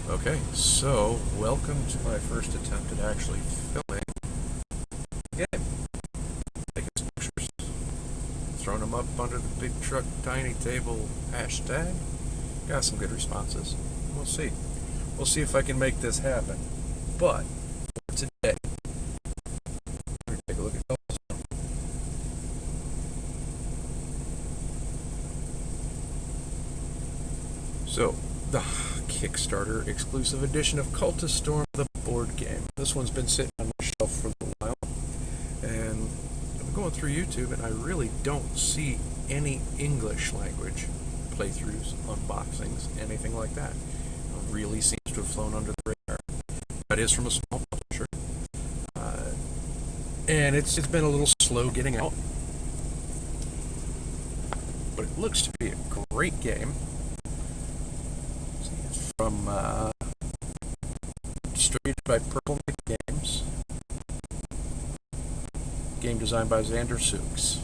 Okay, so welcome to my first attempt at actually filming a game. Taking some pictures, throwing them up under the big truck tiny table hashtag. Got some good responses. We'll see. We'll see if I can make this happen. But for today, we're going to take a look at Cultistorm. So, the Kickstarter exclusive edition of Cultistorm, the board game. This one's been sitting on my shelf for a while, and I'm going through YouTube, and I really don't see any English language playthroughs, unboxings, anything like that. It really seems to have flown under the radar. That is from a small publisher, and it's been a little slow getting out, but it looks to be a great game. It's from distributed by Purple Nick Games. Game designed by Xander Sukes.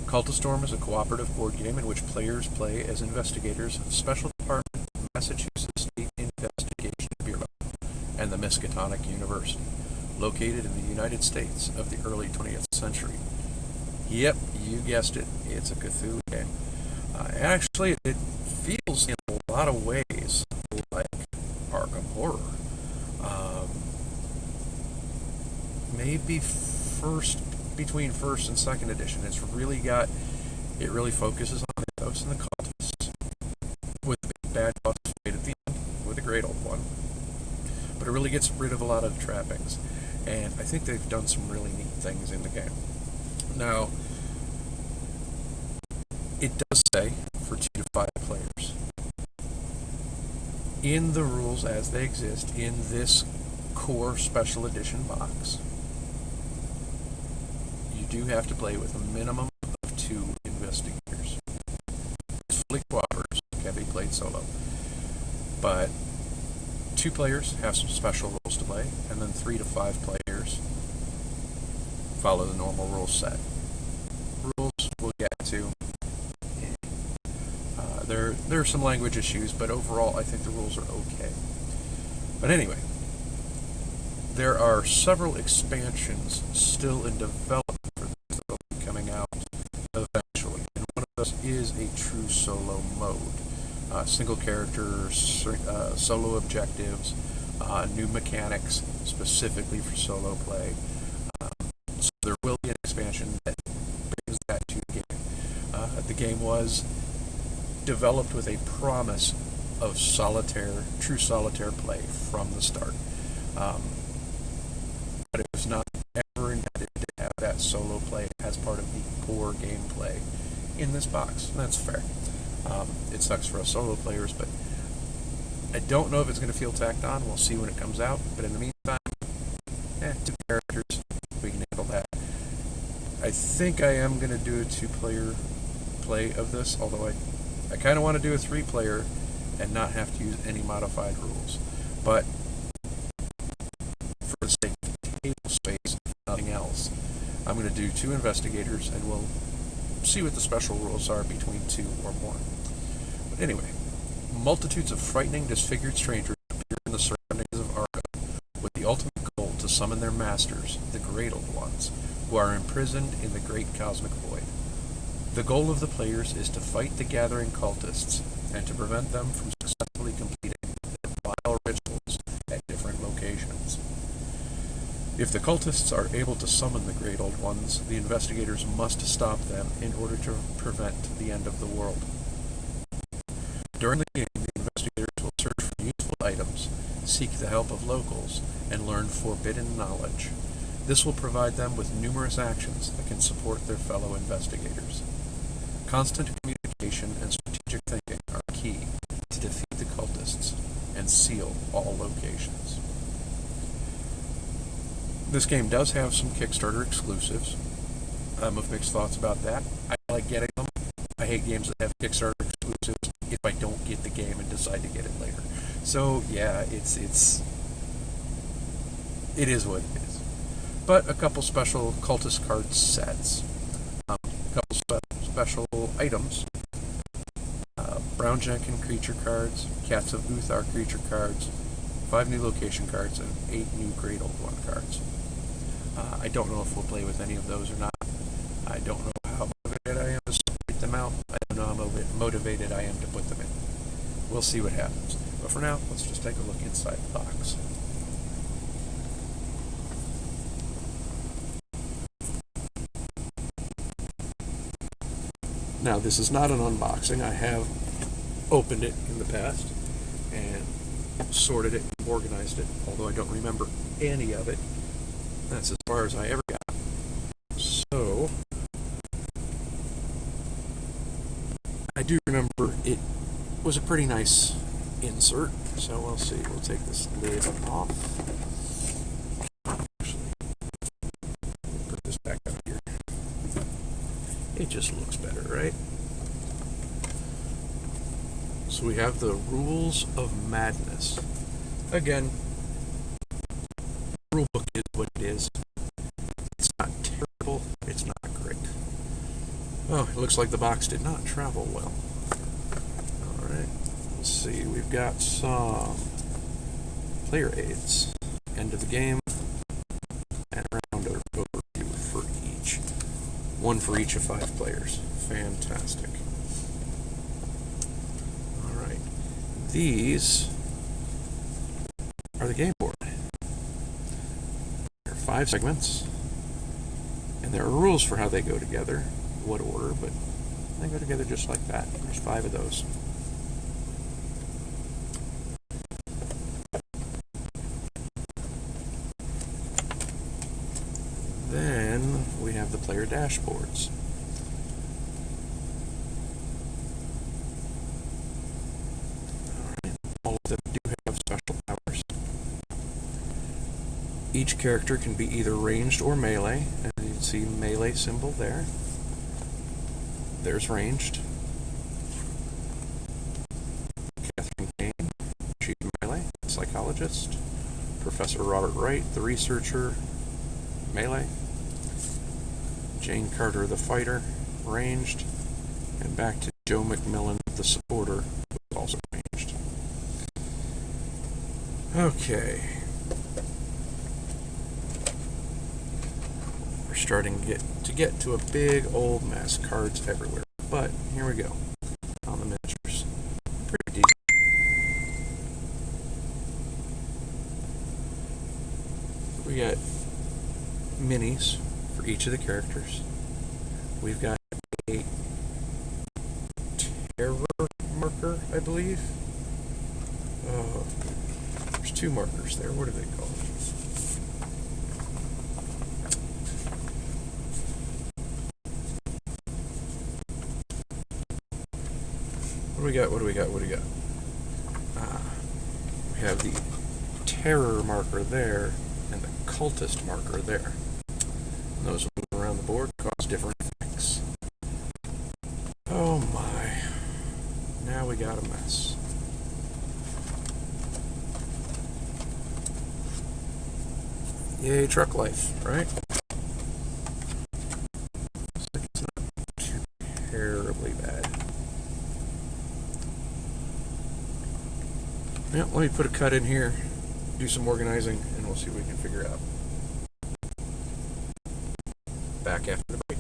Cultistorm is a cooperative board game in which players play as investigators of the Special Department of Massachusetts State Investigation Bureau and the Miskatonic University, located in the United States of the early 20th century. Yep, you guessed it. It's a Cthulhu game. Actually, it feels in a lot of ways like Arkham Horror. Maybe between first and second edition. It really focuses on the ghosts and the cultists, with the big bad boss fight at the end with a great old one. But it really gets rid of a lot of the trappings, and I think they've done some really neat things in the game. Now, it does say for 2 to 5 players. In the rules as they exist in this core special edition box, you do have to play with a minimum of 2 investigators. It's fully cooperative, can be played solo. But 2 players have some special rules to play, and then 3 to 5 players follow the normal rule set. Rules we'll get to. There are some language issues, but overall I think the rules are okay. But anyway, there are several expansions still in development for this that will be coming out eventually, and one of those is a true solo mode. Single character, solo objectives, new mechanics specifically for solo play. So there will be an expansion that brings that to the game. The game was developed with a promise of true solitaire play from the start. But it was not ever intended to have that solo play as part of the core gameplay in this box. And that's fair. It sucks for us solo players, but I don't know if it's going to feel tacked on. We'll see when it comes out. But in the meantime, 2 characters, we can handle that. I think I am going to do a 2-player play of this, although I kind of want to do a 3-player and not have to use any modified rules. But for the sake of table space, if nothing else, I'm going to do 2 investigators, and we'll see what the special rules are between 2 or more. But anyway, multitudes of frightening, disfigured strangers appear in the surroundings of Arkham, with the ultimate goal to summon their masters, the Great Old Ones, who are imprisoned in the Great Cosmic Void. The goal of the players is to fight the gathering cultists, and to prevent them from successfully completing their vile rituals at different locations. If the cultists are able to summon the Great Old Ones, the investigators must stop them in order to prevent the end of the world. During the game, the investigators will search for useful items, seek the help of locals, and learn forbidden knowledge. This will provide them with numerous actions that can support their fellow investigators. Constant communication and strategic thinking are key to defeat the cultists and seal all locations. This game does have some Kickstarter exclusives. I'm of mixed thoughts about that. I like getting them. I hate games that have Kickstarter exclusives if I don't get the game and decide to get it later. So yeah, it is what it is. But a couple special cultist card sets. A couple special items. Brown Jenkin creature cards, Cats of Uthar creature cards, 5 new location cards, and 8 new Great Old One cards. I don't know if we'll play with any of those or not. I don't know how motivated I am to separate them out. I don't know how motivated I am to put them in. We'll see what happens. But for now, let's just take a look inside the box. Now, this is not an unboxing. I have opened it in the past and sorted it and organized it, although I don't remember any of it. That's as far as I ever got. So, I do remember it was a pretty nice insert, so we'll see. We'll take this lid off. Actually, put this back up here. It just looks better, right? So we have the Rules of Madness. Again, the rule book is what it is. It's not terrible, it's not great. Oh, it looks like the box did not travel well. Alright, let's see, we've got some player aids. End of the game, and a round overview for each. One for each of 5 players. Fantastic. Alright, these are the game board. There are 5 segments, and there are rules for how they go together, what order, but they go together just like that. There's 5 of those. Then we have the player dashboards. Alright, all of them do have special powers. Each character can be either ranged or melee, and you can see melee symbol there. There's ranged. Catherine Kane, she's melee, psychologist. Professor Robert Wright, the researcher, melee. Jane Carter, the fighter, ranged. And back to Joe McMillan, the supporter, who is also ranged. Okay. We're starting to get to a big old mess. Cards everywhere. But here we go. On the miniatures. Pretty deep. We got minis for each of the characters. We've got a terror marker, I believe. Oh, there's 2 markers there. What are they called? What do we got? What do we got? What do we got? We have the terror marker there and the cultist marker there. And those move around the board cause different effects. Oh my. Now we got a mess. Yay, truck life, right? Looks like it's not too terribly bad. Yeah, let me put a cut in here, do some organizing, and we'll see what we can figure out. Back after the break.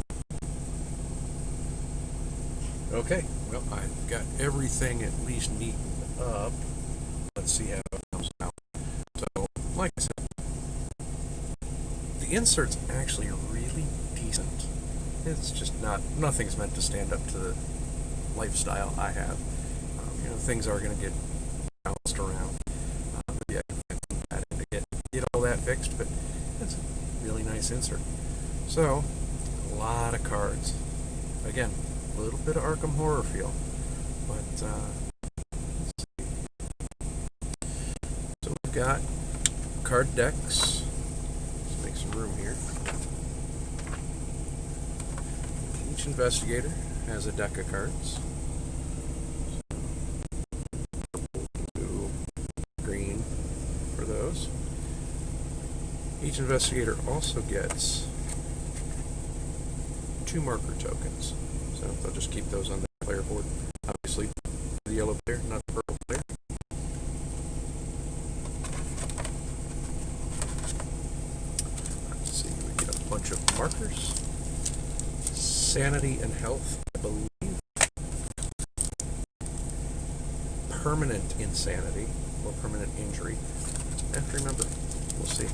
Okay, well, I've got everything at least neatened up. Let's see how it comes out. So, like I said, the insert's actually really decent. It's just nothing's meant to stand up to the lifestyle I have. Things are going to get bounced around. Maybe I can find some padding to get all that fixed, but it's a really nice insert. So, a lot of cards. Again, a little bit of Arkham Horror feel, but let's see. So we've got card decks. Let's make some room here. Each investigator has a deck of cards. Blue, green for those. Each investigator also gets 2 marker tokens. So they'll just keep those on the player board. Obviously, the insanity and health, I believe. Permanent insanity or permanent injury. I have to remember. We'll see.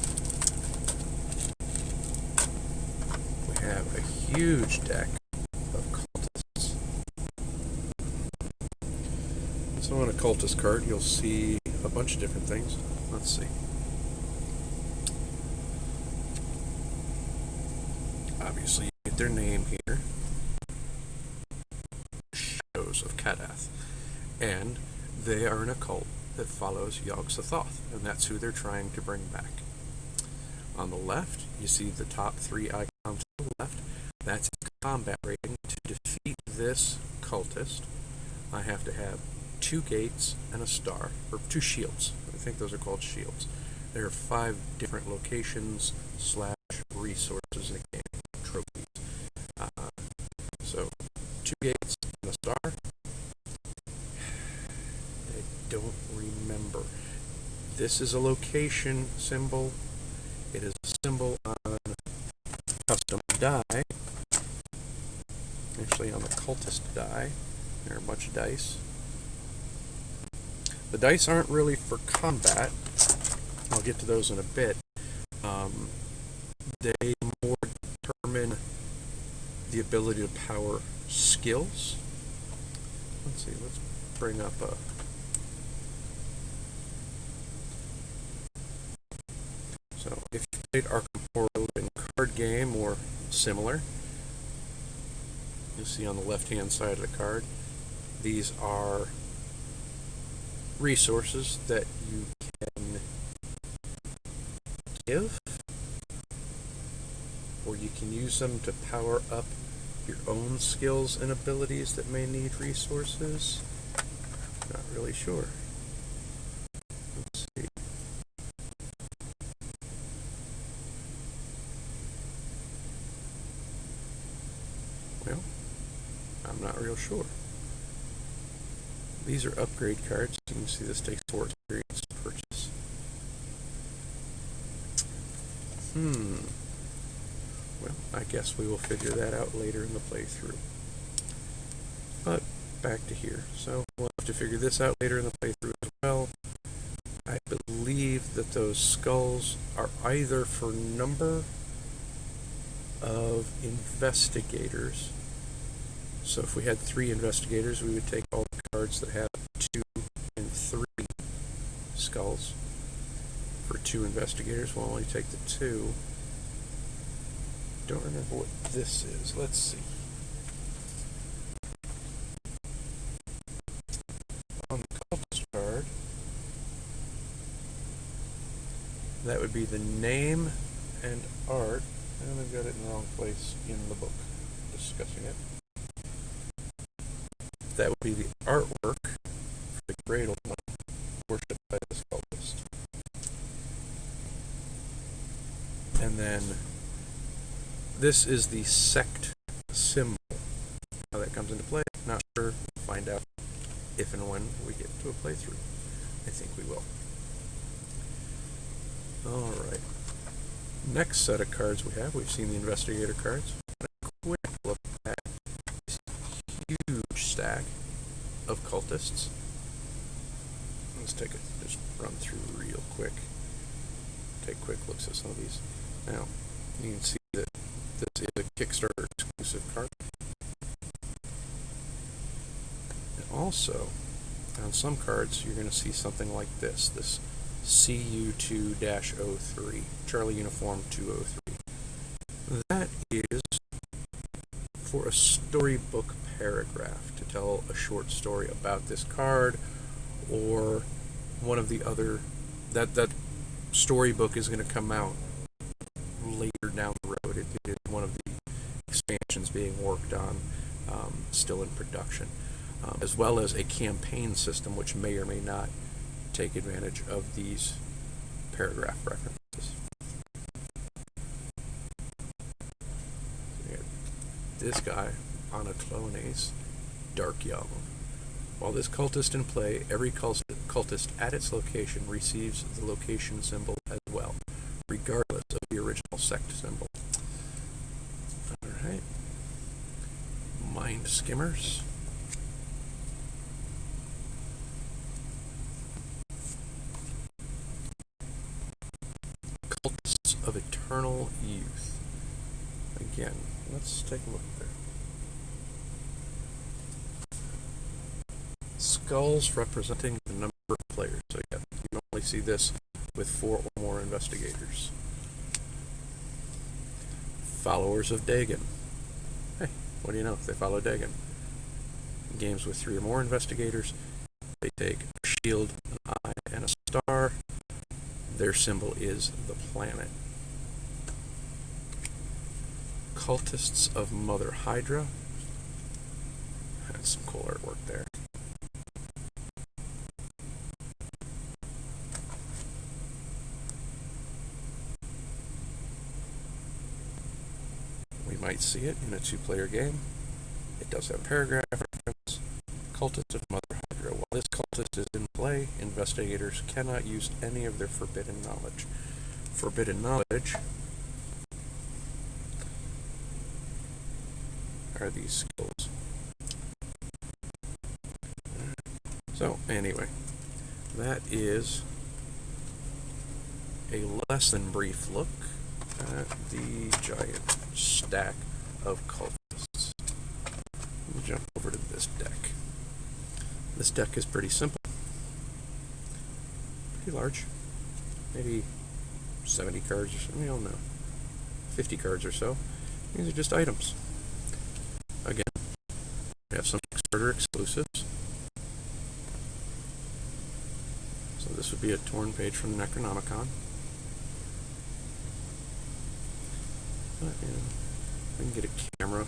We have a huge deck of cultists. So on a cultist card, you'll see a bunch of different things. Let's see. Obviously, you get their name here. Shadows of Kadath. And they are an occult that follows Yog-Sothoth, and that's who they're trying to bring back. On the left, you see the top 3 icons to the left. That's its combat rating. To defeat this cultist, I have to have 2 gates and a star, or 2 shields. I think those are called shields. There are 5 different locations / resources in the game, trophies. So 2 gates and a star. I don't remember. This is a location symbol. It is a symbol on custom die. Actually, on the cultist die, there are a bunch of dice. The dice aren't really for combat. I'll get to those in a bit. They more determine the ability to power skills. Let's see, let's bring up a... So, if you played Arkham Horror in card game or similar, you'll see on the left-hand side of the card, these are resources that you can give, or you can use them to power up your own skills and abilities that may need resources. Not really sure. Let's see. Well, I'm not real sure. These are upgrade cards. You can see this takes 4 experience to purchase. Well, I guess we will figure that out later in the playthrough. But back to here. So we'll have to figure this out later in the playthrough as well. I believe that those skulls are either for number of investigators. So if we had 3 investigators, we would take all the cards that have 2 and 3 skulls. For 2 investigators, we'll only take the 2. Don't remember what this is. Let's see. On the cultist card, that would be the name and art. And I've got it in the wrong place in the book discussing it. That would be the artwork for the Cradle one, worshipped by this cultist. And then this is the sect symbol. How that comes into play, not sure. We'll find out if and when we get to a playthrough. I think we will. Alright. Next set of cards we've seen the investigator cards. A quick look at this huge stack of cultists. Let's just run through real quick. Take quick looks at some of these. Now, you can see that this is a Kickstarter exclusive card. And also, on some cards, you're going to see something like this CU2-03, Charlie Uniform 203. That is for a storybook paragraph to tell a short story about this card, or one of the other, that storybook is going to come out later down the road. It is one of the expansions being worked on, still in production, as well as a campaign system which may or may not take advantage of these paragraph references. So we got this guy on a Clones, Dark Yellow. While this cultist in play, every cultist at its location receives the location symbol as well, regardless of the original sect symbol. Alright. skimmers. Cultists of Eternal Youth. Again, let's take a look there. Skulls representing the number of players. So yeah, you only see this with 4 or more investigators. Followers of Dagon. Hey, what do you know if they follow Dagon? Games with 3 or more investigators, they take a shield, an eye, and a star. Their symbol is the planet. Cultists of Mother Hydra. That's some cool artwork there. We might see it in a 2-player game. It does have paragraph reference. Cultists of Mother Hydra. While this cultist is in play, investigators cannot use any of their forbidden knowledge. Forbidden knowledge are these skills. So, anyway, that is a less than brief look at the giant stack of cultists. We'll jump over to this deck. This deck is pretty simple. Pretty large. Maybe 70 cards or something, I don't know. 50 cards or so. These are just items. Again, we have some Kickstarter exclusives. So this would be a torn page from the Necronomicon. We can get a camera.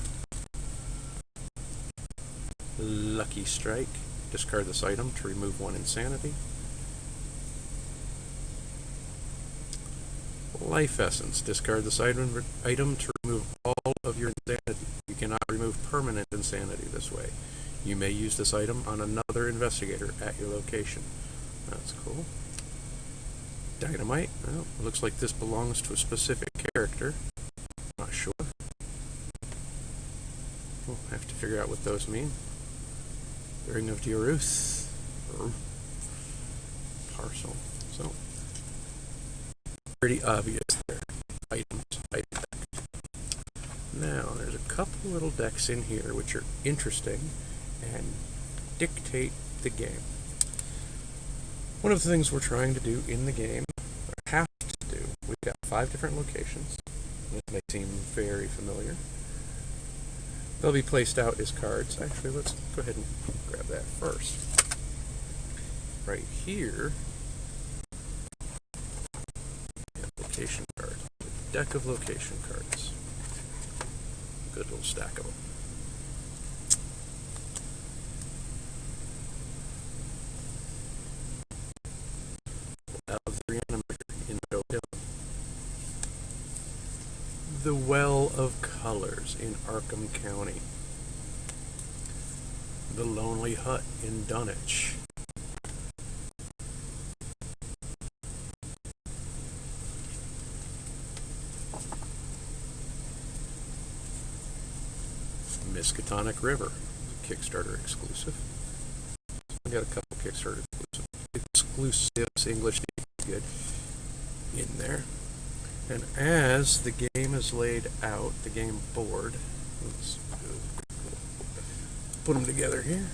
Lucky Strike. Discard this item to remove 1 insanity. Life Essence. Discard this item to remove all of your insanity. You cannot remove permanent insanity this way. You may use this item on another investigator at your location. That's cool. Dynamite. Well, it looks like this belongs to a specific character. Not sure. We'll have to figure out what those mean. Ring of Diaruth. Parcel. So, pretty obvious there. Items, item deck. Now, there's a couple little decks in here which are interesting and dictate the game. One of the things we're trying to do in the game, or have to do, we've got 5 different locations. This may seem very familiar. They'll be placed out as cards. Actually, let's go ahead and grab that first. Right here, we have location cards. A deck of location cards. Good little stack of them. In the Well of Colors in Arkham County. The Lonely Hut in Dunwich. Miskatonic River, Kickstarter exclusive. We got a couple Kickstarter exclusives, English good in there. And as the game is laid out, the game board, let's put them together here.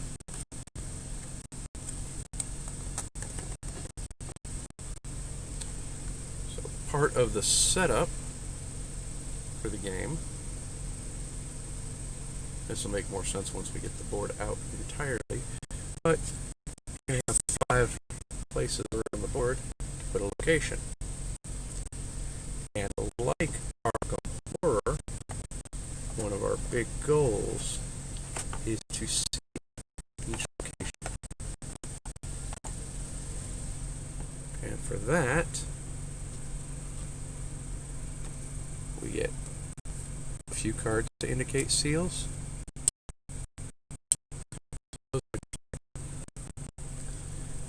So part of the setup for the game, this will make more sense once we get the board out entirely, but we have 5 places around the board to put a location. And like Arkham Horror, one of our big goals is to see each location. And for that, we get a few cards to indicate seals.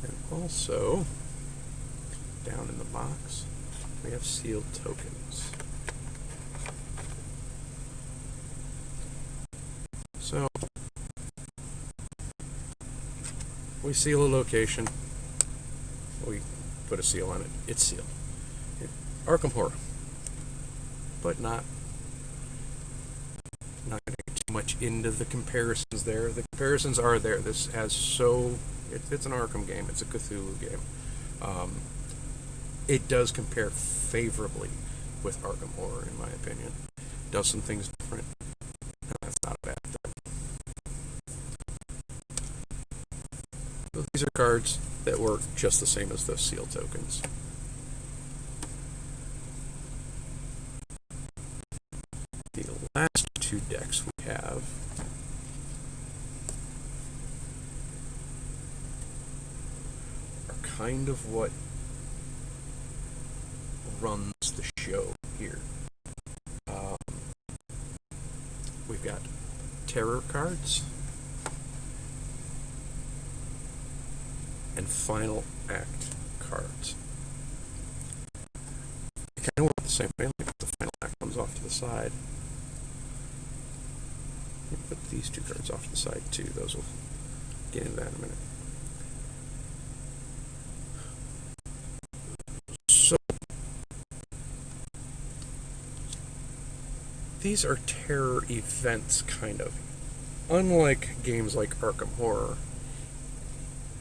And also, down in the box, we have sealed tokens. So, We seal a location. We put a seal on it. It's sealed. Arkham Horror. But not going to get too much into the comparisons there. The comparisons are there. This has it's an Arkham game. It's a Cthulhu game. It does compare favorably with Arkham Horror, in my opinion. Does some things different. And that's not a bad thing. So these are cards that work just the same as those seal tokens. The last two decks we have are kind of what runs the show here. We've got terror cards and final act cards. They kind of work the same way. Let me put the final act ones off to the side. Let me put these two cards off to the side too. Those will get into that in a minute. So these are terror events, kind of. Unlike games like Arkham Horror,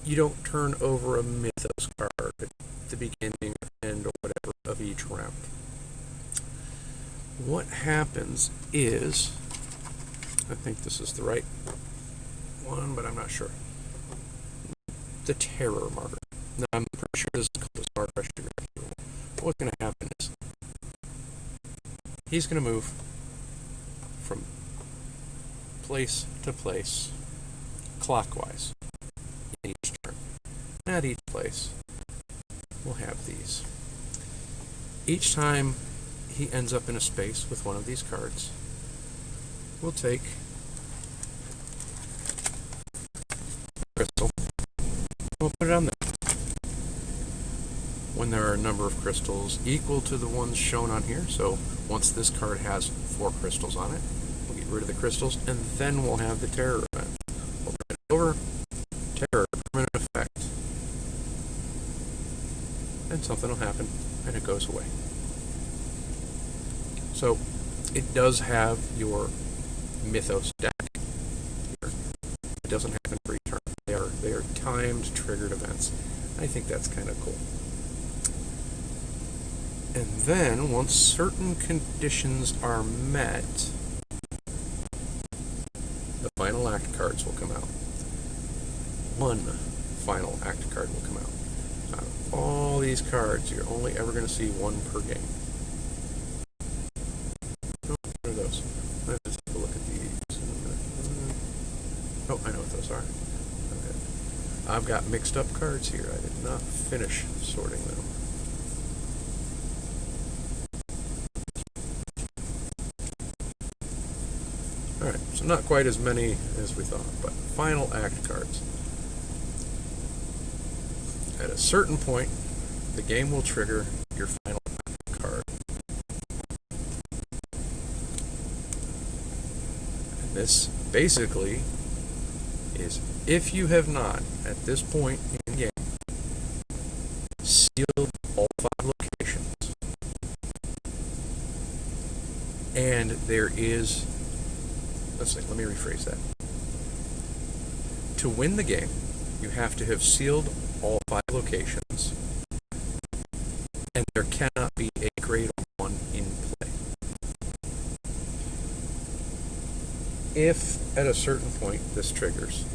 you don't turn over a Mythos card at the beginning, end, or whatever of each round. What happens is, I think this is the right one, but I'm not sure. The terror marker. Now, I'm pretty sure this is Cultistorm. What's going to happen is he's going to move from place to place clockwise in each turn. At each place, we'll have these. Each time he ends up in a space with one of these cards, we'll take crystal. We'll put it on there. When there are a number of crystals equal to the ones shown on here, so once this card has 4 crystals on it, we'll get rid of the crystals, and then we'll have the terror event. We'll bring it over, terror, permanent effect. And something will happen, and it goes away. So, it does have your Mythos deck here. It doesn't happen for each turn. They are timed, triggered events. I think that's kind of cool. And then, once certain conditions are met, the final act cards will come out. One final act card will come out. Out of all these cards, you're only ever going to see one per game. Oh, what are those? Let's take a look at these. Oh, I know what those are. Okay. I've got mixed up cards here. I did not finish sorting them. Alright, so not quite as many as we thought, but final act cards. At a certain point, the game will trigger your final act card. And this basically is if you have not, at this point in the game, sealed all 5 locations, and there is, let me rephrase that. To win the game, you have to have sealed all 5 locations, and there cannot be a grade 1 in play. If at a certain point this triggers,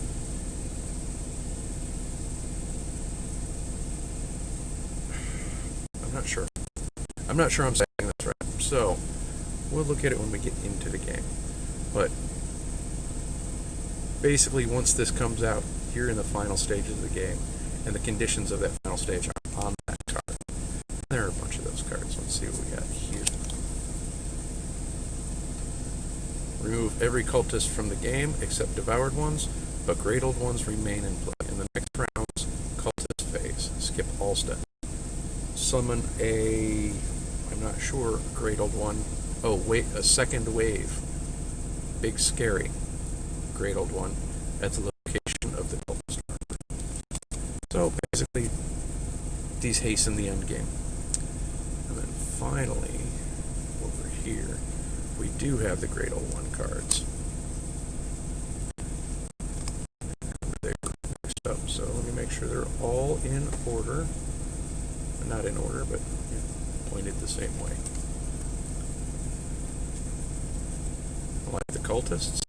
I'm not sure I'm saying this right. So we'll look at it when we get into the game. But basically, once this comes out, you're in the final stages of the game, and the conditions of that final stage are on that card. There are a bunch of those cards. Let's see what we got here. Remove every cultist from the game except devoured ones, but great old ones remain in play. In the next round's cultist phase, skip all steps. Summon I'm not sure, great old one. Oh, wait, a second wave. Big scary great old one at the location of the Cultistorm. basically, these hasten the end game. And then finally, over here, we do have the Great Old One cards. They were mixed up, so let me make sure they're all in order. Not in order, but pointed the same way. Like the cultists,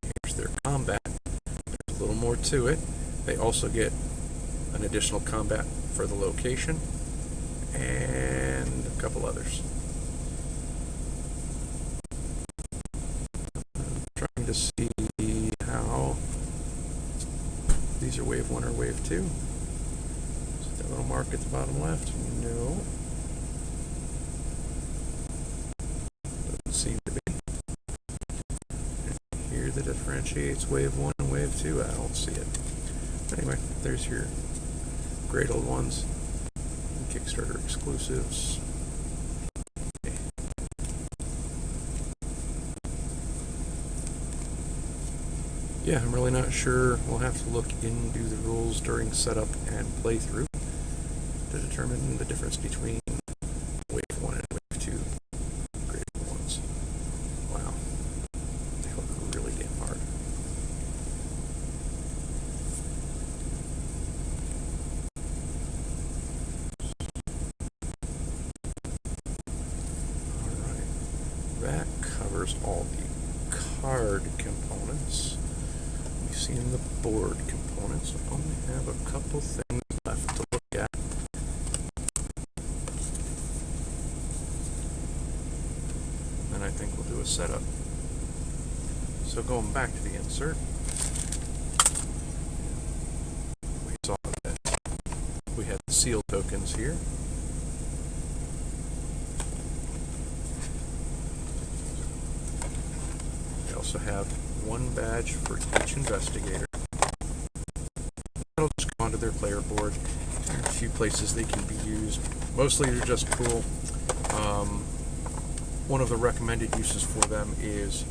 here's their combat. There's a little more to it. They also get an additional combat for the location and a couple others. I'm trying to see how these are wave 1 or wave 2. Is that little mark at the bottom left? No. Doesn't seem to be. Here that differentiates wave 1 and wave 2. I don't see it. But anyway, there's your Great Old Ones, Kickstarter exclusives. Okay. Yeah, I'm really not sure. We'll have to look into the rules during setup and playthrough to determine the difference between wave 1 and wave 2 Great Old Ones. Wow. They look really damn hard. That covers all the card components. We've seen the board components. We only have a couple things left to look at. And I think we'll do a setup. So going back to the insert, we saw that we had the seal tokens here. Also have one badge for each investigator. That'll just go onto their player board. There are a few places they can be used. Mostly they're just cool. One of the recommended uses for them is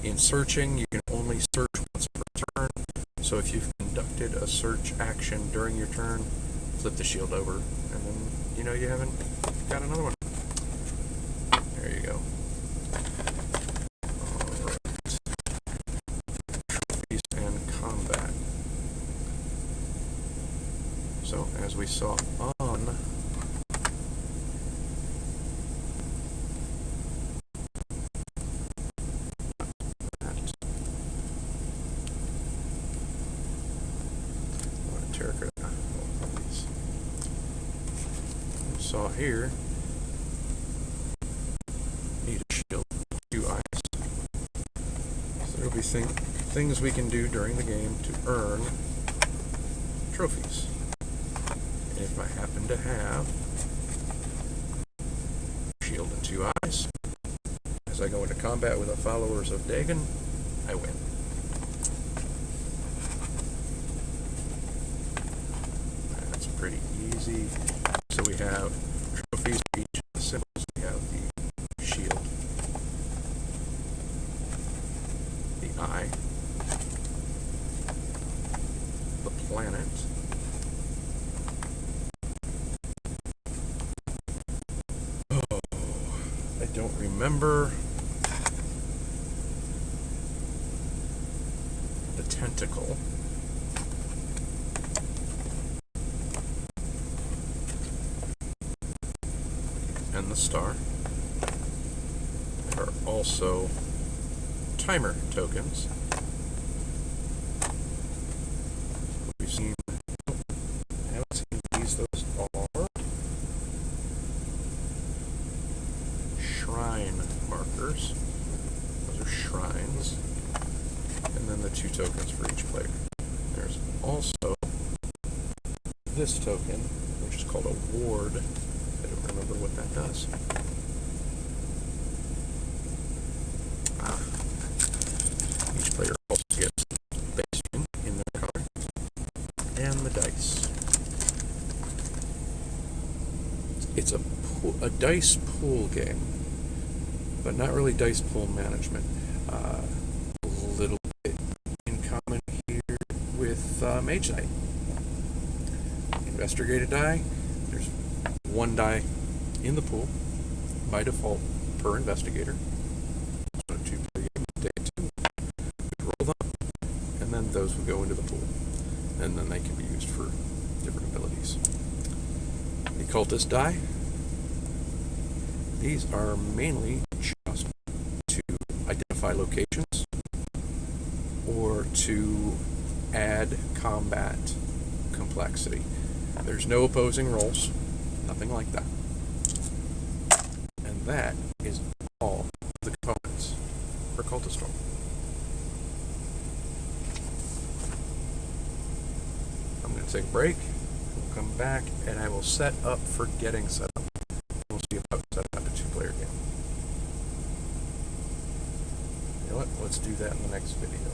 in searching. You can only search once per turn. So if you've conducted a search action during your turn, flip the shield over, and then you haven't got another one. There you go. So, as we saw on we saw here, need a shield, 2 eyes. So there'll be things we can do during the game to earn trophies. If I happen to have shield and 2 eyes, as I go into combat with the followers of Dagon, I win. That's pretty easy. So we have trophies for each of the symbols. We have the shield, the eye, the planet, don't remember the tentacle. And the star. There are also timer tokens. We've seen, I haven't seen these, those are shrine markers. Those are shrines. And then the 2 tokens for each player. There's also this token, which is called a ward. I don't remember what that does. Each player also gets base in their card. And the dice. It's a dice pool game, but not really dice pool management. A little bit in common here with Mage Knight. Investigator die, there's one die in the pool by default per investigator. So 2 per game, day 2, we roll them, and then those would go into the pool. And then they can be used for different abilities. The cultist die, these are mainly just to identify locations or to add combat complexity. There's no opposing rolls, nothing like that. And that is all the components for Cultistorm. I'm going to take a break, we'll come back, and I will set up for getting set up. We'll see about setting up a 2-player game. You know what? Let's do that in the next video.